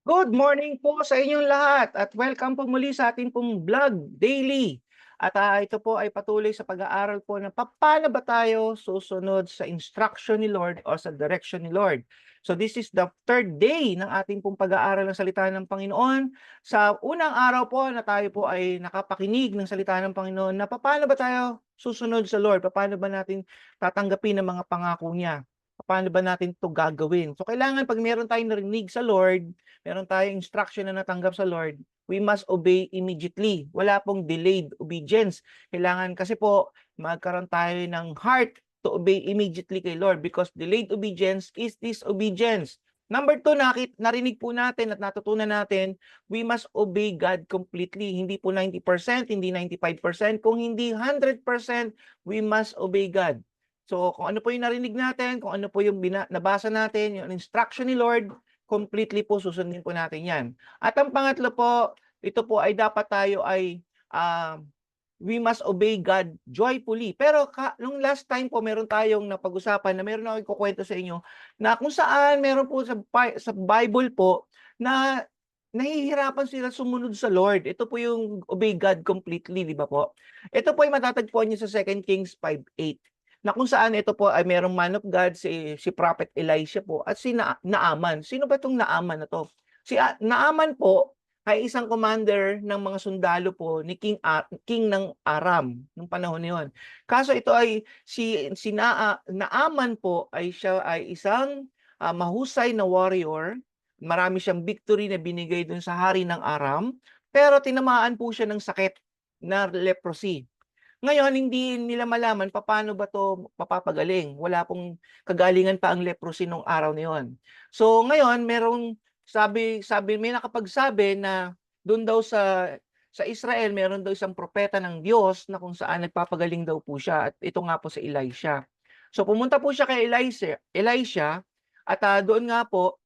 Good morning po sa inyong lahat at welcome po muli sa ating pong vlog daily. At ito po ay patuloy sa pag-aaral po na paano ba tayo susunod sa instruction ni Lord o sa direction ni Lord. So this is the third day ng ating pong pag-aaral ng salita ng Panginoon. Sa unang araw po na tayo po ay nakapakinig ng salita ng Panginoon na paano ba tayo susunod sa Lord, paano ba natin tatanggapin ang mga pangako niya, paano ba natin ito gagawin. So kailangan pag meron tayong narinig sa Lord, meron tayong instruction na natanggap sa Lord, we must obey immediately. Wala pong delayed obedience. Kailangan kasi po magkaroon tayo ng heart to obey immediately kay Lord because delayed obedience is disobedience. Number two, narinig po natin at natutunan natin, we must obey God completely. Hindi po 90%, hindi 95%, kung hindi 100%, we must obey God. So kung ano po yung narinig natin, kung ano po yung nabasa natin, yung instruction ni Lord, completely po susundin po natin yan. At ang pangatlo po, ito po ay dapat tayo ay we must obey God joyfully. Pero nung last time po, meron tayong napag-usapan na meron akong ikukwento sa inyo na kung saan meron po sa Bible po na nahihirapan sila sumunod sa Lord. Ito po yung obey God completely, di ba po? Ito po ay matatagpuan niyo sa 2 Kings 5:8 na kung saan ito po ay merong man of God, si Prophet Elisha po, at si Naaman. Sino ba itong Naaman na to? Naaman po ay isang commander ng mga sundalo po ni King ng Aram nung panahon na yun. Kaso ito ay Naaman po ay siya ay isang mahusay na warrior. Marami siyang victory na binigay dun sa hari ng Aram, pero tinamaan po siya ng sakit na leprosy. Ngayon, hindi nila malaman paano ba 'to mapapagaling. Wala pong kagalingan pa ang leprosy nung araw na 'yon. So ngayon, may nakapagsabi na do'n daw sa Israel meron daw isang propeta ng Diyos na kung saan nagpapagaling daw po siya at ito nga po si Elisha. So pumunta po siya kay Elisha at doon nga po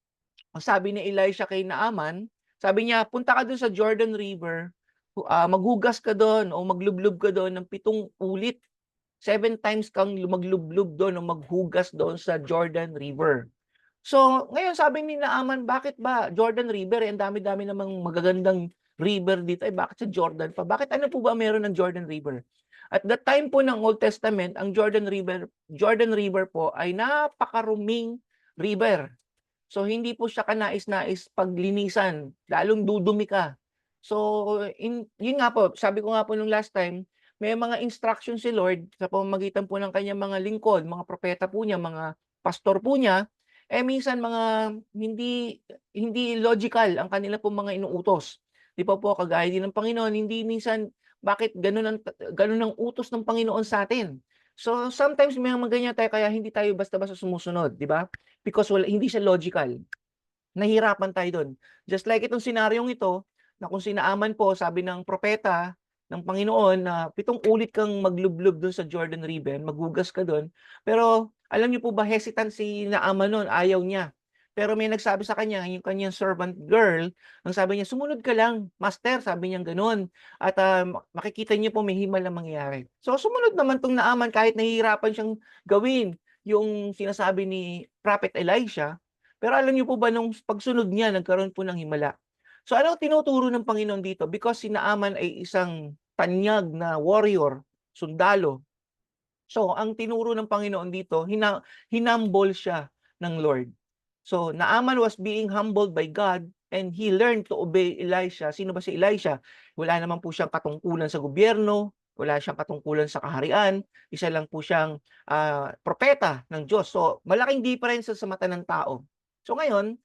ang sabi ni Elisha kay Naaman, sabi niya, "Punta ka do'n sa Jordan River, maghugas ka do'n o maglublob ka do'n ng 7 ulit. 7 times kang maglublob do'n o maghugas doon sa Jordan River." So, ngayon sabi ni Naaman, "Bakit ba Jordan River, ang dami-dami namang magagandang river dito, eh, bakit sa Jordan pa? Bakit ano po ba meron ng Jordan River?" At that time po ng Old Testament, ang Jordan River po ay napakaruming river. So, hindi po siya kanais-nais paglinisan, lalong dudumi ka. So, yun nga po, sabi ko nga po nung last time, may mga instructions si Lord sa pamamagitan po ng kanyang mga lingkod, mga propeta po niya, mga pastor po niya, eh minsan mga hindi hindi logical ang kanila pong mga inuutos. 'Di ba po, kagaya din ng Panginoon, hindi minsan bakit gano'n ang utos ng Panginoon sa atin. So, sometimes may mga ganyan tayo kaya hindi tayo basta-basta sumusunod, 'di ba? Because hindi siya logical. Nahihirapan tayo dun. Just like itong senaryong ito, na kung sinaaman po, sabi ng propeta ng Panginoon na 7 ulit kang maglublob dun sa Jordan River, maghugas ka dun. Pero alam niyo po ba, hesitant si Naaman nun, ayaw niya. Pero may nagsabi sa kanya, yung kanyang servant girl, ang sabi niya, "Sumunod ka lang, master," sabi niya gano'n. At makikita niyo po may himala na mangyayari. So sumunod naman 'tong Naaman kahit nahihirapan siyang gawin yung sinasabi ni Prophet Elisha. Pero alam niyo po ba nung pagsunod niya nagkaroon po ng himala. So ano tinuturo ng Panginoon dito? Because si Naaman ay isang tanyag na warrior, sundalo. So ang tinuro ng Panginoon dito, hinumble siya ng Lord. So Naaman was being humbled by God and he learned to obey Elisha. Sino ba si Elisha? Wala naman po siyang katungkulan sa gobyerno, wala siyang katungkulan sa kaharian, isa lang po siyang propeta ng Diyos. So malaking difference sa mata ng tao. So ngayon,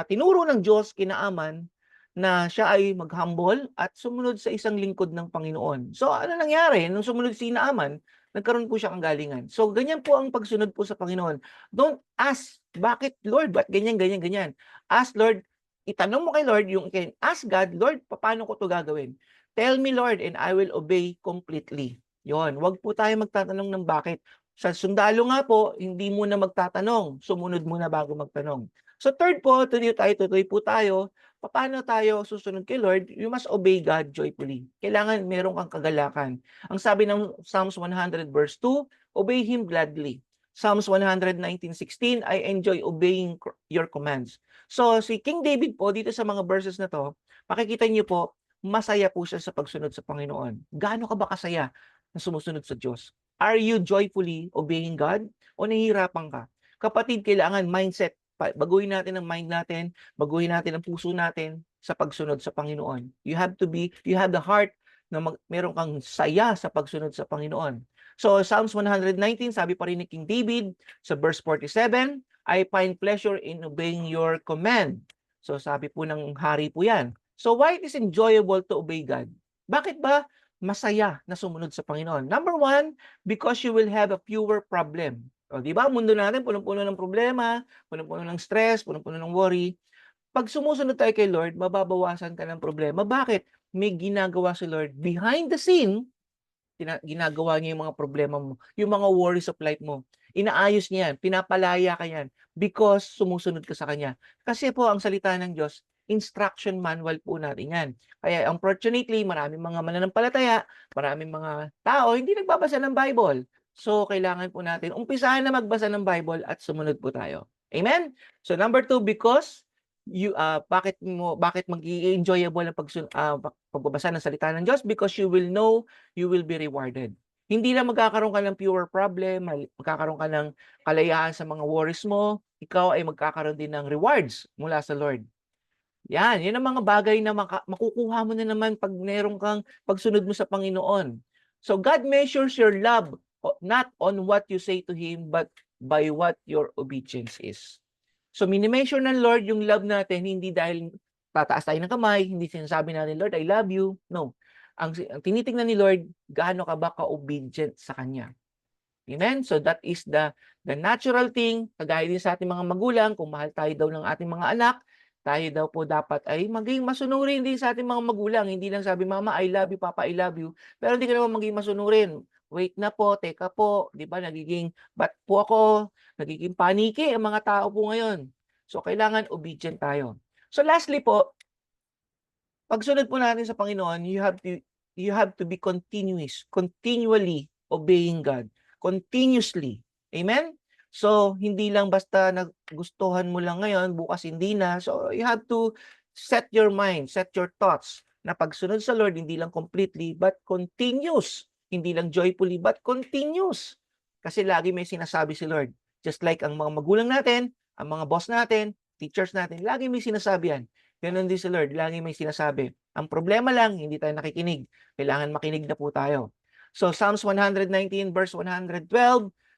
tinuro ng Diyos kina Naaman na siya ay mag-humble at sumunod sa isang lingkod ng Panginoon. So ano nangyari nung sumunod si Naaman, nagkaroon po siya kagalingan. So ganyan po ang pagsunod po sa Panginoon. Don't ask, "Bakit Lord? Ba't ganyan, ganyan, ganyan?" Ask Lord, itanong mo kay Lord yung ask God, "Lord, paano ko 'to gagawin? Tell me Lord and I will obey completely." Yon, wag po tayo magtatanong ng bakit. Sa sundalo nga po, hindi muna magtatanong, sumunod muna bago magtanong. So third po, tuloy po tayo, paano tayo susunod kay Lord? You must obey God joyfully. Kailangan meron kang kagalakan. Ang sabi ng Psalms 100 verse 2, obey Him gladly. Psalms 119:16, I enjoy obeying your commands. So, si King David po, dito sa mga verses na 'to, makikita niyo po, masaya po siya sa pagsunod sa Panginoon. Gaano ka ba kasaya na sumusunod sa Diyos? Are you joyfully obeying God o nahihirapan ka? Kapatid, kailangan mindset, baguhin natin ang mind natin, baguhin natin ang puso natin sa pagsunod sa Panginoon. You have the heart na meron kang saya sa pagsunod sa Panginoon. So, Psalms 119, sabi pa rin ni King David sa verse 47, I find pleasure in obeying your command. So, sabi po ng hari po yan. So, why it is enjoyable to obey God? Bakit ba masaya na sumunod sa Panginoon? Number one, because you will have a fewer problem. O, di ba? Mundo natin, punong-puno ng problema, punong-puno ng stress, punong-puno ng worry. Pag sumusunod tayo kay Lord, mababawasan ka ng problema. Bakit? May ginagawa si Lord behind the scene, ginagawa niya yung mga problema mo, yung mga worries of life mo. Inaayos niya yan, pinapalaya ka yan because sumusunod ka sa Kanya. Kasi po ang salita ng Diyos, instruction manual po natin yan. Kaya unfortunately, maraming mga mananampalataya, maraming mga tao hindi nagbabasa ng Bible. So, kailangan po natin umpisahan na magbasa ng Bible at sumunod po tayo. Amen? So, number 2, because bakit mag-i-enjoyable ang pagbabasa ng salita ng Diyos? Because you will know you will be rewarded. Hindi lang magkakaroon ka ng pure problem, magkakaroon ka ng kalayaan sa mga worries mo, ikaw ay magkakaroon din ng rewards mula sa Lord. Yan ang mga bagay na makukuha mo na naman pag meron kang pagsunod mo sa Panginoon. So God measures your love not on what you say to Him, but by what your obedience is. So mini-measure ng Lord yung love natin, hindi dahil tataas tayo ng kamay, hindi sinasabi natin, Lord, I love you. No. Ang tinitingnan ni Lord, gaano ka ba ka-obedient sa Kanya. Amen? So that is the natural thing, kagaya din sa ating mga magulang, kung mahal tayo daw ng ating mga anak, tayo daw po dapat ay maging masunurin din sa ating mga magulang. Hindi lang sabi, Mama, I love you, Papa, I love you. Pero hindi ka naman maging masunurin. Wait na po, teka po, di ba, ba't po ako, nagiging paniki ang mga tao po ngayon. So, kailangan obedient tayo. So, lastly po, pagsunod po natin sa Panginoon, you have to be continually obeying God. Continuously. Amen? So, hindi lang basta nagustuhan mo lang ngayon, bukas hindi na. So, you have to set your mind, set your thoughts na pagsunod sa Lord, hindi lang completely, but continuous. Hindi lang joyfully, but continuous. Kasi lagi may sinasabi si Lord. Just like ang mga magulang natin, ang mga boss natin, teachers natin, lagi may sinasabi yan. Ganun din si Lord, lagi may sinasabi. Ang problema lang, hindi tayo nakikinig. Kailangan makinig na po tayo. So, Psalms 119 verse 112,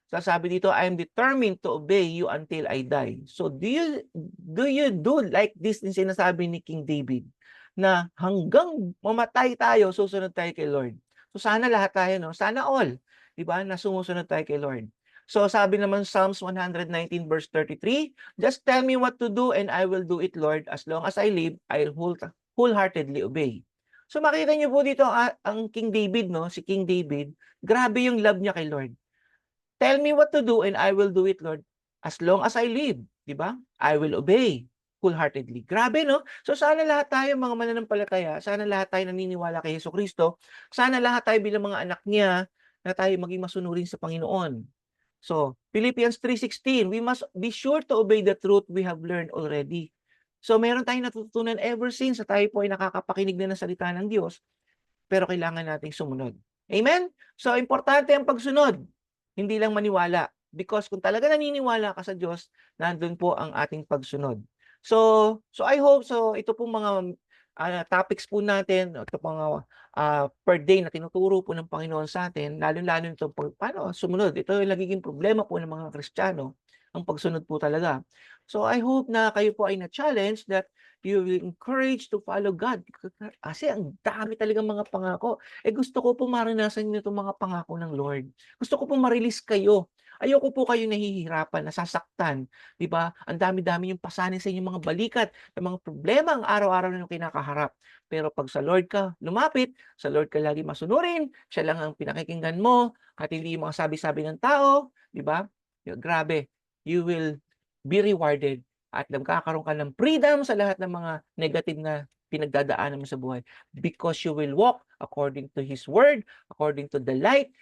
sasabi dito, I am determined to obey you until I die. So, do you do like this din sinasabi ni King David? Na hanggang mamatay tayo, susunod tayo kay Lord. So, sana lahat tayo, no? Sana all, di ba, na sumusunod tayo kay Lord. So, sabi naman Psalms 119 verse 33, just tell me what to do and I will do it, Lord. As long as I live, I'll wholeheartedly obey. So, makita niyo po dito ang King David, no? Si King David, grabe yung love niya kay Lord. Tell me what to do and I will do it, Lord. As long as I live, di ba? I will obey wholeheartedly. Grabe, no? So sana lahat tayo mga mananampalataya, sana lahat tayo naniniwala kay Jesucristo, sana lahat tayo bilang mga anak niya na tayo maging masunurin sa Panginoon. So, Philippians 3:16, we must be sure to obey the truth we have learned already. So, meron tayong natutunan ever since na tayo po ay nakakapakinig na ng salita ng Diyos, pero kailangan nating sumunod. Amen? So, importante ang pagsunod. Hindi lang maniwala. Because kung talaga naniniwala ka sa Diyos, nandun po ang ating pagsunod. So I hope, ito po mga topics po natin, ito po mga per day na tinuturo po ng Panginoon sa atin, lalo-lalo ito paano sumunod. Ito yung nagiging problema po ng mga Kristiyano, ang pagsunod po talaga. So I hope na kayo po ay na-challenge that you will encourage to follow God. Kasi ang dami talagang mga pangako. Gusto ko po maranasan niyo itong mga pangako ng Lord. Gusto ko po ma-release kayo. Ayoko po kayo nahihirapan, nasasaktan. Di ba? Ang dami-dami yung pasanin sa inyong mga balikat, ng mga problema ang araw-araw na yung kinakaharap. Pero pag sa Lord ka lumapit, sa Lord ka lagi masunurin, siya lang ang pinakikinggan mo, at hindi yung mga sabi-sabi ng tao, di ba? Grabe, you will be rewarded at magkakaroon ka ng freedom sa lahat ng mga negative na pinagdadaanan mo sa buhay because you will walk according to His Word, according to the light.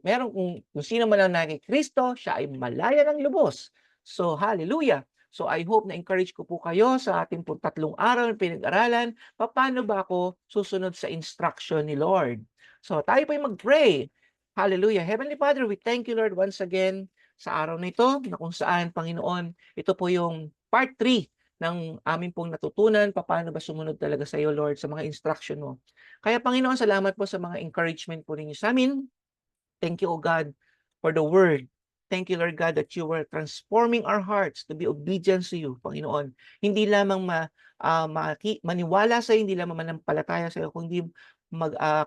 Meron kung sino man ang naging Kristo, siya ay malaya ng lubos. So, hallelujah. So I hope na-encourage ko po kayo sa ating po 3 araw na pinag-aralan, paano ba ako susunod sa instruction ni Lord. So tayo po'y mag-pray. Hallelujah. Heavenly Father, we thank you, Lord, once again sa araw na ito na kung saan, Panginoon, ito po yung part 3 ng amin pong natutunan, paano ba sumunod talaga sa iyo, Lord, sa mga instruction mo. Kaya, Panginoon, salamat po sa mga encouragement po ninyo sa amin. Thank you, O God, for the word. Thank you, Lord God, that you were transforming our hearts to be obedient to you, Panginoon. Hindi lamang maniwala sa iyo, hindi lamang manampalataya sa iyo, kundi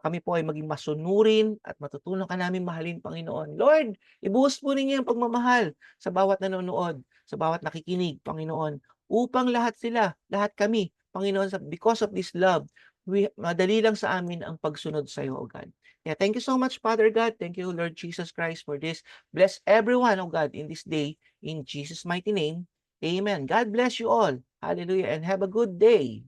kami po ay maging masunurin at matutunan ka namin mahalin, Panginoon. Lord, ibuhos po ninyo ang pagmamahal sa bawat nanonood, sa bawat nakikinig, Panginoon, upang lahat kami, Panginoon, because of this love, madali lang sa amin ang pagsunod sa iyo, O God. Yeah, thank you so much, Father God. Thank you, Lord Jesus Christ, for this. Bless everyone, oh God, in this day. In Jesus' mighty name, amen. God bless you all. Hallelujah, and have a good day.